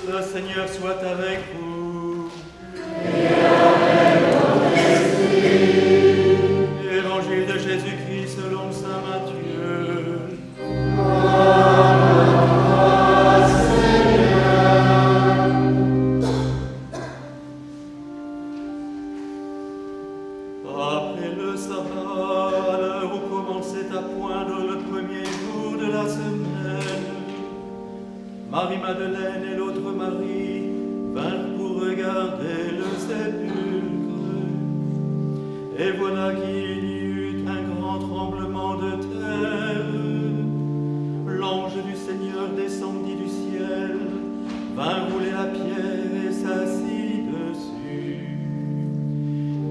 Le Seigneur soit avec vous. Et avec ton esprit. Évangile de Jésus-Christ selon saint Matthieu. Gloire à toi, Seigneur. Après le sabbat, à l'heure où commençait à poindre le premier jour de la semaine, Marie-Madeleine et l'autre Marie vinrent pour regarder le sépulcre. Et voilà qu'il y eut un grand tremblement de terre. L'ange du Seigneur descendit du ciel, vint rouler la pierre et s'assit dessus.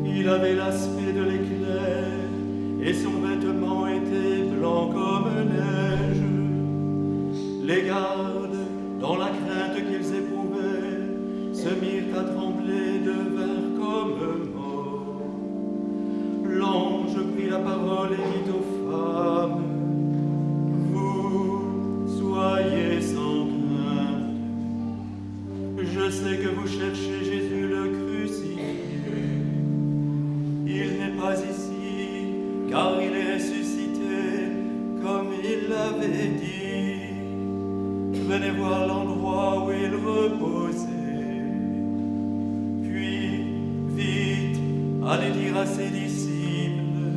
Il avait l'aspect de l'éclair, et son vêtement était blanc comme neige. Les gardes, dans la crainte qu'ils éprouvaient, se mirent à trembler, devinrent comme morts. L'ange prit la parole et dit aux femmes: Vous soyez sans crainte. Je sais que vous cherchez Jésus le crucifié. Il n'est pas ici, car il est ressuscité, comme il l'avait dit. Venez voir l'endroit où il reposait. Puis, vite, allez dire à ses disciples: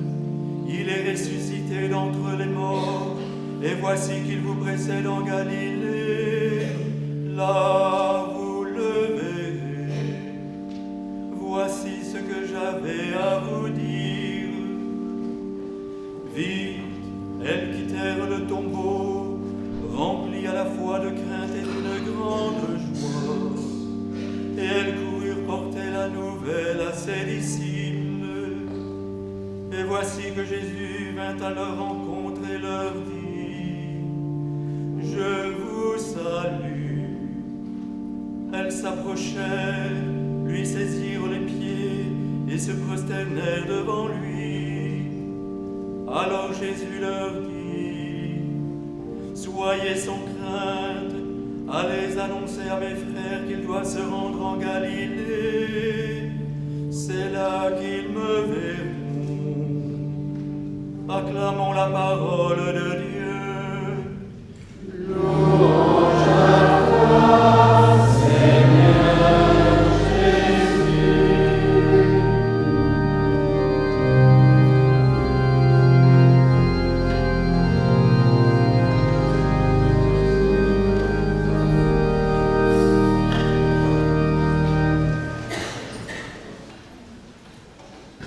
Il est ressuscité d'entre les morts, et voici qu'il vous précède en Galilée. Là, vous le verrez. Voici ce que j'avais à vous dire. Vite, elles quittèrent le tombeau, remplies à la fois de crainte et d'une grande joie. Et elles coururent porter la nouvelle à ses disciples. Et voici que Jésus vint à leur rencontre et leur dit: Je vous salue. Elles s'approchèrent, lui saisirent les pieds et se prosternèrent devant lui. Alors Jésus leur dit: Soyez sans crainte, allez annoncer à mes frères qu'ils doivent se rendre en Galilée. C'est là qu'ils me verront. Acclamons la parole de Dieu. Louange à toi, Seigneur Jésus.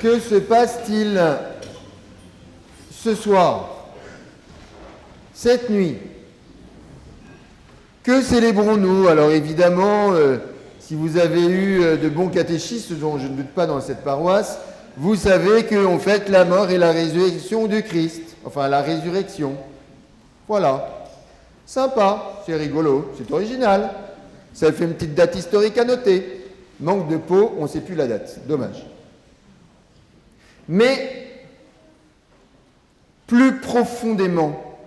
Que se passe-t-il ce soir, cette nuit? Que célébrons-nous? Alors évidemment, si vous avez eu de bons catéchistes, dont je ne doute pas dans cette paroisse, vous savez qu'on fête la mort et la résurrection du Christ. Enfin, la résurrection. Voilà. Sympa, c'est rigolo, c'est original. Ça fait une petite date historique à noter. Manque de peau, on ne sait plus la date. Dommage. Mais, plus profondément,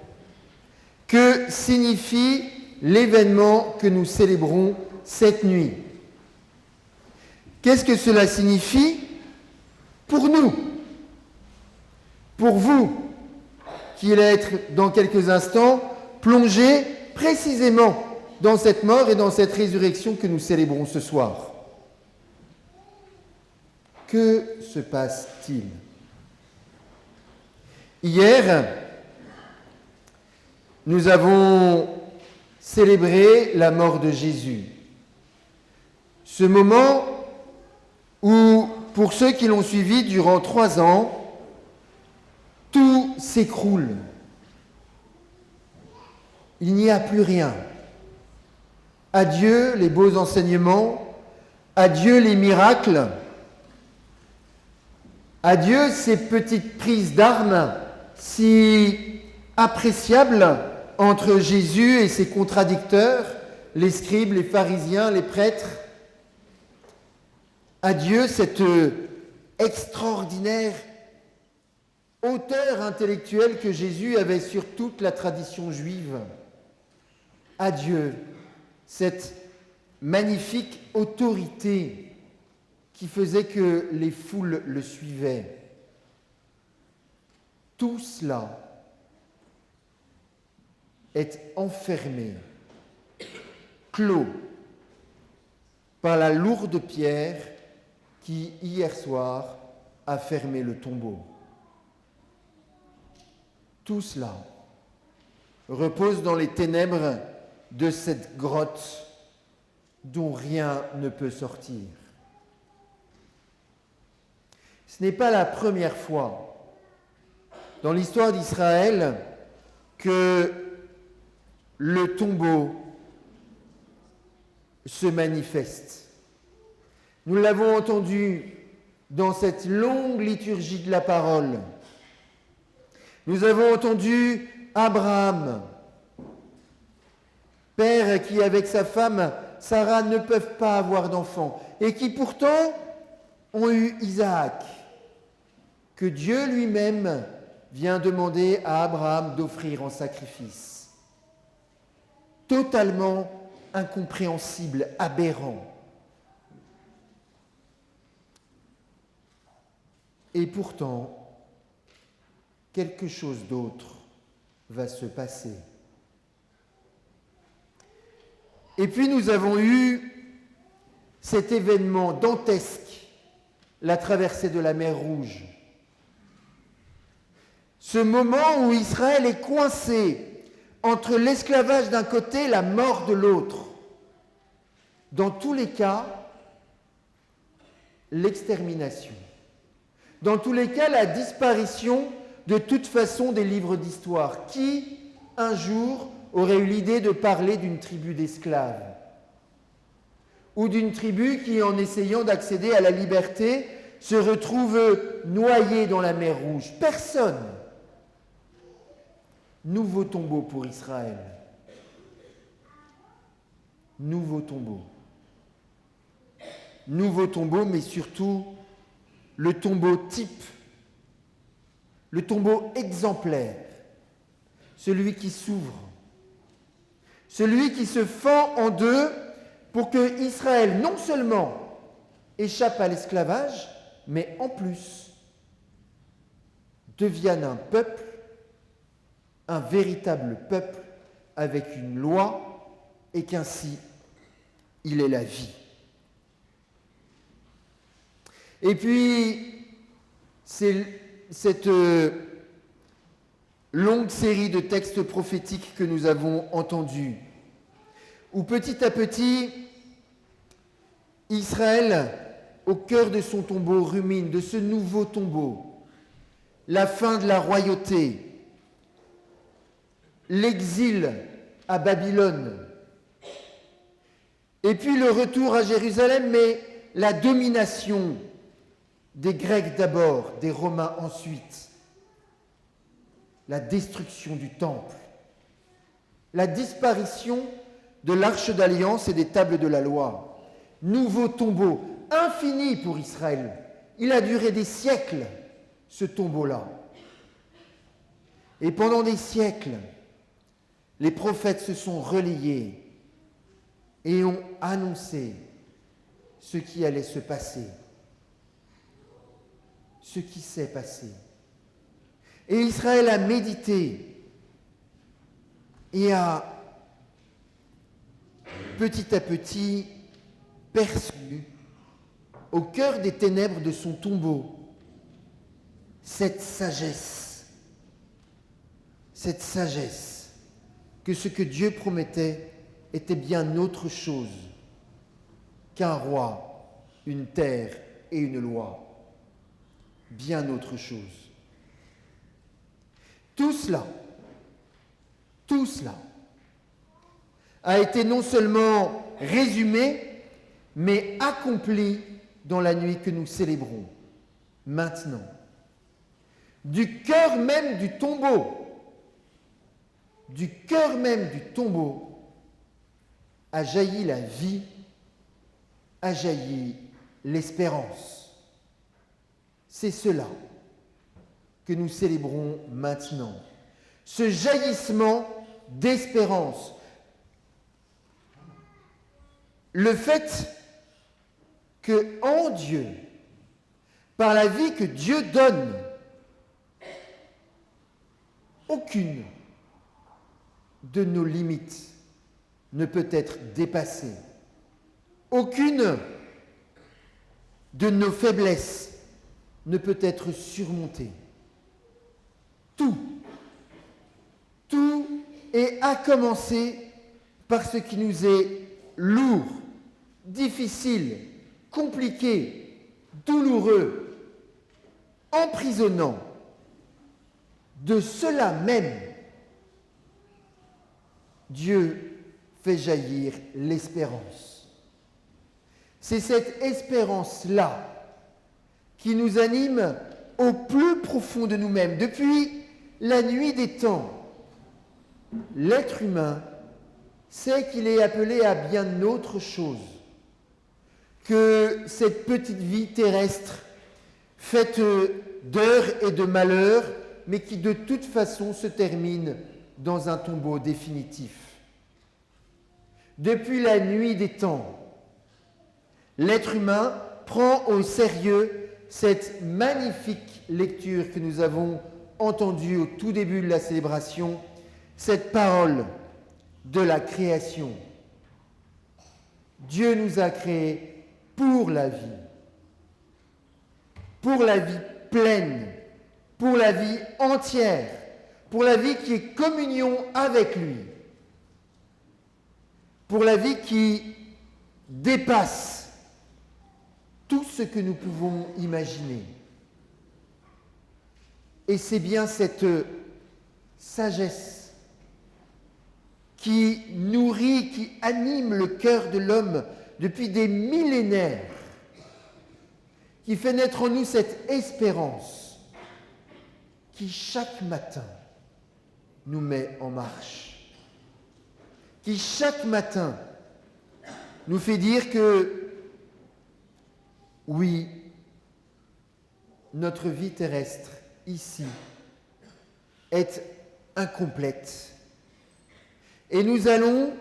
que signifie l'événement que nous célébrons cette nuit? Qu'est-ce que cela signifie pour nous, pour vous, qui allez être dans quelques instants plongés précisément dans cette mort et dans cette résurrection que nous célébrons ce soir? Que se passe-t-il? Hier, nous avons célébré la mort de Jésus. Ce moment où, pour ceux qui l'ont suivi durant 3 ans, tout s'écroule. Il n'y a plus rien. Adieu les beaux enseignements, adieu les miracles, adieu ces petites prises d'armes si appréciables entre Jésus et ses contradicteurs, les scribes, les pharisiens, les prêtres. Adieu cette extraordinaire hauteur intellectuelle que Jésus avait sur toute la tradition juive. Adieu cette magnifique autorité qui faisait que les foules le suivaient. Tout cela est enfermé, clos, par la lourde pierre qui, hier soir, a fermé le tombeau. Tout cela repose dans les ténèbres de cette grotte dont rien ne peut sortir. Ce n'est pas la première fois dans l'histoire d'Israël que le tombeau se manifeste. Nous l'avons entendu dans cette longue liturgie de la parole. Nous avons entendu Abraham, père qui, avec sa femme Sarah, ne peuvent pas avoir d'enfants et qui pourtant ont eu Isaac, que Dieu lui-même vient demander à Abraham d'offrir en sacrifice. Totalement incompréhensible, aberrant. Et pourtant, quelque chose d'autre va se passer. Et puis nous avons eu cet événement dantesque, la traversée de la mer Rouge. Ce moment où Israël est coincé entre l'esclavage d'un côté et la mort de l'autre. Dans tous les cas, l'extermination. Dans tous les cas, la disparition de toute façon des livres d'histoire. Qui, un jour, aurait eu l'idée de parler d'une tribu d'esclaves? Ou d'une tribu qui, en essayant d'accéder à la liberté, se retrouve noyée dans la mer Rouge? Personne. Nouveau tombeau pour Israël. Nouveau tombeau. Nouveau tombeau, mais surtout le tombeau type, le tombeau exemplaire, celui qui s'ouvre, celui qui se fend en deux pour que Israël non seulement échappe à l'esclavage, mais en plus devienne un peuple, un véritable peuple avec une loi, et qu'ainsi il est la vie. Et puis, c'est cette longue série de textes prophétiques que nous avons entendus, où petit à petit, Israël, au cœur de son tombeau, rumine de ce nouveau tombeau, la fin de la royauté, l'exil à Babylone, et puis le retour à Jérusalem, mais la domination des Grecs d'abord, des Romains ensuite, la destruction du temple, la disparition de l'arche d'alliance et des tables de la loi, nouveau tombeau infini pour Israël. Il a duré des siècles, ce tombeau-là. Et pendant des siècles, les prophètes se sont relayés et ont annoncé ce qui allait se passer, ce qui s'est passé. Et Israël a médité et a petit à petit perçu au cœur des ténèbres de son tombeau cette sagesse que ce que Dieu promettait était bien autre chose qu'un roi, une terre et une loi. Bien autre chose. Tout cela a été non seulement résumé, mais accompli dans la nuit que nous célébrons maintenant. Du cœur même du tombeau, a jailli la vie, a jailli l'espérance. C'est cela que nous célébrons maintenant. Ce jaillissement d'espérance. le fait que en Dieu, par la vie que Dieu donne, aucune de nos limites ne peut être dépassée. Aucune de nos faiblesses ne peut être surmontée. Tout, et à commencer par ce qui nous est lourd, difficile, compliqué, douloureux, emprisonnant. De cela même, Dieu fait jaillir l'espérance. C'est cette espérance-là qui nous anime au plus profond de nous-mêmes. Depuis la nuit des temps, l'être humain sait qu'il est appelé à bien autre chose que cette petite vie terrestre faite d'heures et de malheurs, mais qui de toute façon se termine dans un tombeau définitif. Depuis la nuit des temps, l'être humain prend au sérieux cette magnifique lecture que nous avons entendue au tout début de la célébration, cette parole de la création. Dieu nous a créés pour la vie pleine, pour la vie entière, pour la vie qui est communion avec lui, pour la vie qui dépasse tout ce que nous pouvons imaginer. Et c'est bien cette sagesse qui nourrit, qui anime le cœur de l'homme depuis des millénaires, qui fait naître en nous cette espérance qui chaque matin nous met en marche, qui chaque matin nous fait dire que oui, notre vie terrestre ici est incomplète et nous allons,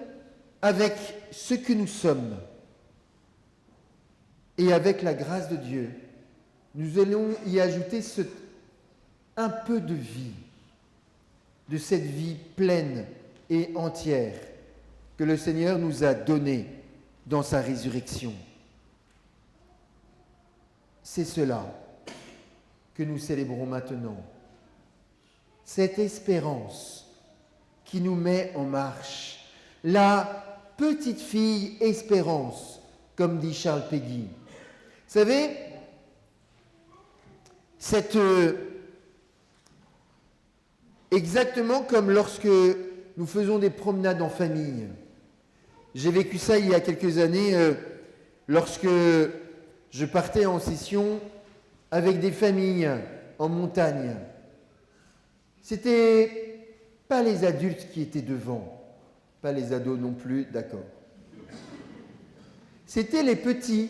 avec ce que nous sommes et avec la grâce de Dieu, nous allons y ajouter un peu de vie, de cette vie pleine et entière que le Seigneur nous a donnée dans sa résurrection. C'est cela que nous célébrons maintenant. Cette espérance qui nous met en marche. La petite fille espérance, comme dit Charles Péguy. Vous savez, exactement comme lorsque nous faisons des promenades en famille. J'ai vécu ça il y a quelques années lorsque je partais en session avec des familles en montagne. C'était pas les adultes qui étaient devant, pas les ados non plus, d'accord. C'était les petits.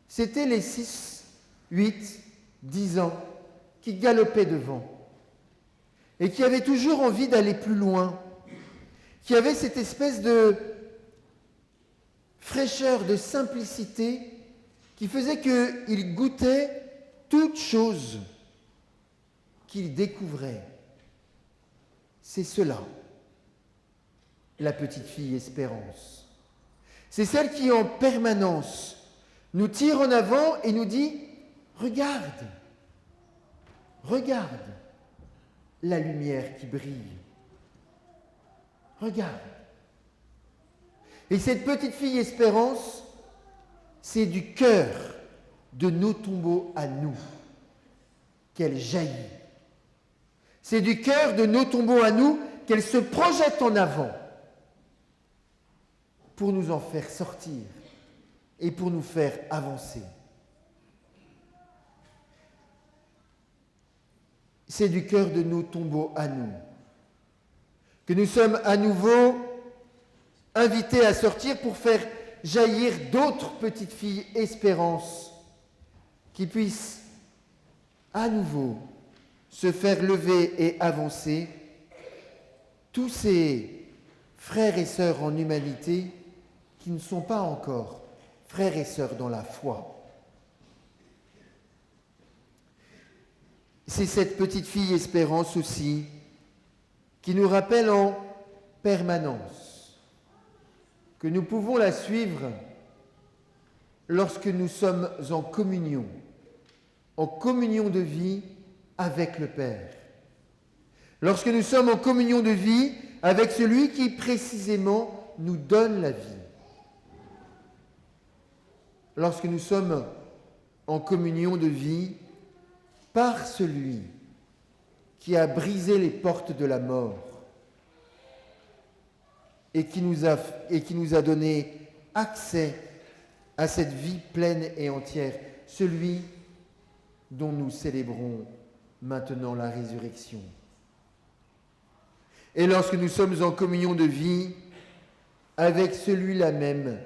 C'était les 6, 8, 10 ans qui galopaient devant et qui avaient toujours envie d'aller plus loin, qui avaient cette espèce de fraîcheur, de simplicité qui faisait qu'ils goûtaient toute chose qu'ils découvraient. C'est cela, la petite fille espérance. C'est celle qui en permanence nous tire en avant et nous dit « Regarde, regarde la lumière qui brille. Regarde. » Et cette petite fille espérance, c'est du cœur de nos tombeaux à nous qu'elle jaillit. C'est du cœur de nos tombeaux à nous qu'elle se projette en avant pour nous en faire sortir et pour nous faire avancer. C'est du cœur de nos tombeaux à nous que nous sommes à nouveau invités à sortir pour faire jaillir d'autres petites filles espérances qui puissent à nouveau se faire lever et avancer, tous ces frères et sœurs en humanité qui ne sont pas encore frères et sœurs dans la foi. C'est cette petite fille Espérance aussi qui nous rappelle en permanence que nous pouvons la suivre lorsque nous sommes en communion de vie avec le Père. Lorsque nous sommes en communion de vie avec celui qui précisément nous donne la vie. Lorsque nous sommes en communion de vie par celui qui a brisé les portes de la mort et qui nous a donné accès à cette vie pleine et entière, celui dont nous célébrons maintenant la résurrection. Et lorsque nous sommes en communion de vie avec celui-là même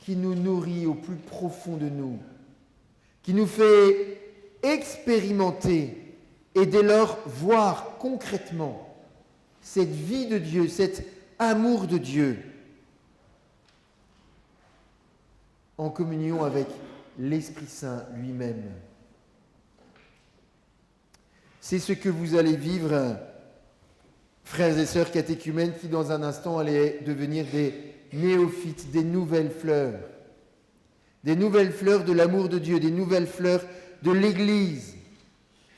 qui nous nourrit au plus profond de nous, qui nous fait expérimenter et dès lors voir concrètement cette vie de Dieu, cet amour de Dieu, en communion avec l'Esprit Saint lui-même. C'est ce que vous allez vivre, frères et sœurs catéchumènes, qui dans un instant allaient devenir des néophytes, des nouvelles fleurs de l'amour de Dieu, des nouvelles fleurs de l'Église.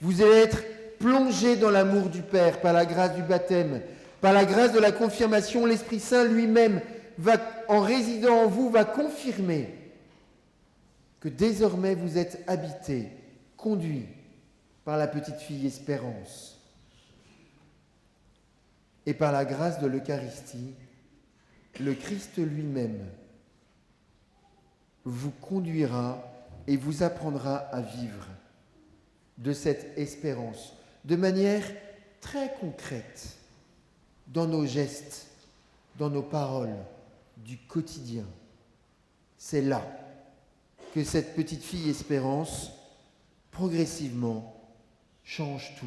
Vous allez être plongés dans l'amour du Père par la grâce du baptême, par la grâce de la confirmation. L'Esprit Saint lui-même, en résidant en vous, va confirmer que désormais vous êtes habités, conduits par la petite fille Espérance. Et par la grâce de l'Eucharistie, le Christ lui-même vous conduira et vous apprendra à vivre de cette espérance de manière très concrète dans nos gestes, dans nos paroles du quotidien. C'est là que cette petite fille Espérance, progressivement, change tout.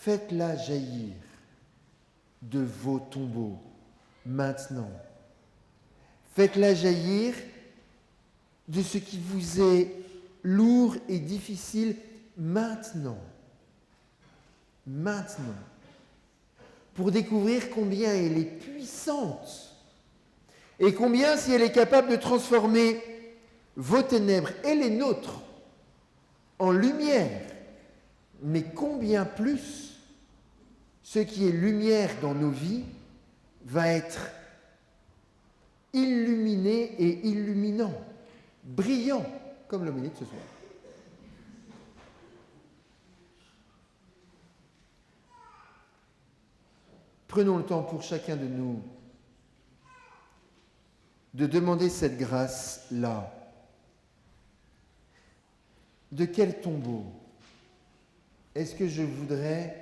Faites-la jaillir de vos tombeaux maintenant. Faites-la jaillir de ce qui vous est lourd et difficile maintenant. Maintenant. Pour découvrir combien elle est puissante et combien, si elle est capable de transformer vos ténèbres et les nôtres en lumière, mais combien plus ce qui est lumière dans nos vies va être illuminé et illuminant, brillant, comme l'homélie de ce soir. Prenons le temps pour chacun de nous de demander cette grâce-là. De quel tombeau est-ce que je voudrais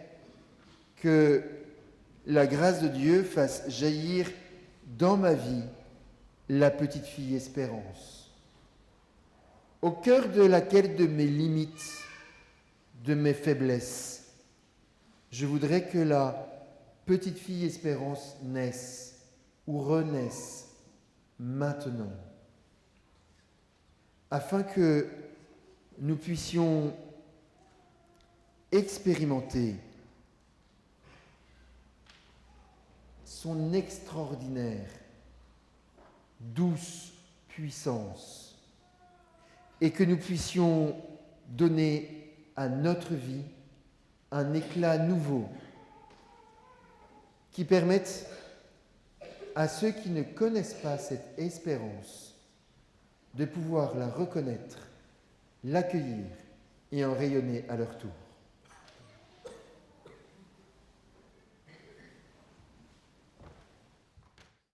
que la grâce de Dieu fasse jaillir dans ma vie la petite fille Espérance, au cœur de laquelle, de mes limites, de mes faiblesses, je voudrais que la petite fille Espérance naisse ou renaisse maintenant, afin que nous puissions expérimenter son extraordinaire, douce puissance et que nous puissions donner à notre vie un éclat nouveau qui permette à ceux qui ne connaissent pas cette espérance de pouvoir la reconnaître, l'accueillir et en rayonner à leur tour.